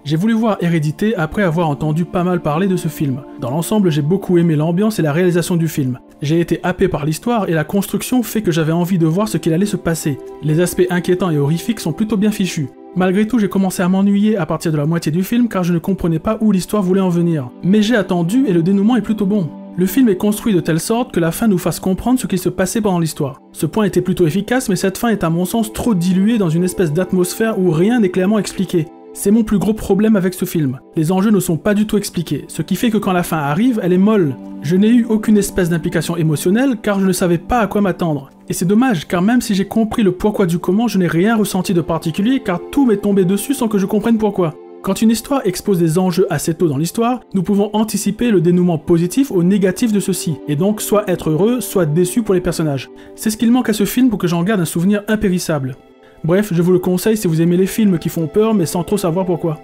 J'ai voulu voir Hérédité après avoir entendu pas mal parler de ce film. Dans l'ensemble, j'ai beaucoup aimé l'ambiance et la réalisation du film. J'ai été happé par l'histoire et la construction fait que j'avais envie de voir ce qu'il allait se passer. Les aspects inquiétants et horrifiques sont plutôt bien fichus. Malgré tout, j'ai commencé à m'ennuyer à partir de la moitié du film car je ne comprenais pas où l'histoire voulait en venir. Mais j'ai attendu et le dénouement est plutôt bon. Le film est construit de telle sorte que la fin nous fasse comprendre ce qui se passait pendant l'histoire. Ce point était plutôt efficace, mais cette fin est à mon sens trop diluée dans une espèce d'atmosphère où rien n'est clairement expliqué. C'est mon plus gros problème avec ce film. Les enjeux ne sont pas du tout expliqués, ce qui fait que quand la fin arrive, elle est molle. Je n'ai eu aucune espèce d'implication émotionnelle car je ne savais pas à quoi m'attendre. Et c'est dommage car même si j'ai compris le pourquoi du comment, je n'ai rien ressenti de particulier car tout m'est tombé dessus sans que je comprenne pourquoi. Quand une histoire expose des enjeux assez tôt dans l'histoire, nous pouvons anticiper le dénouement positif ou négatif de ceux-ci, et donc soit être heureux, soit déçu pour les personnages. C'est ce qu'il manque à ce film pour que j'en garde un souvenir impérissable. Bref, je vous le conseille si vous aimez les films qui font peur mais sans trop savoir pourquoi.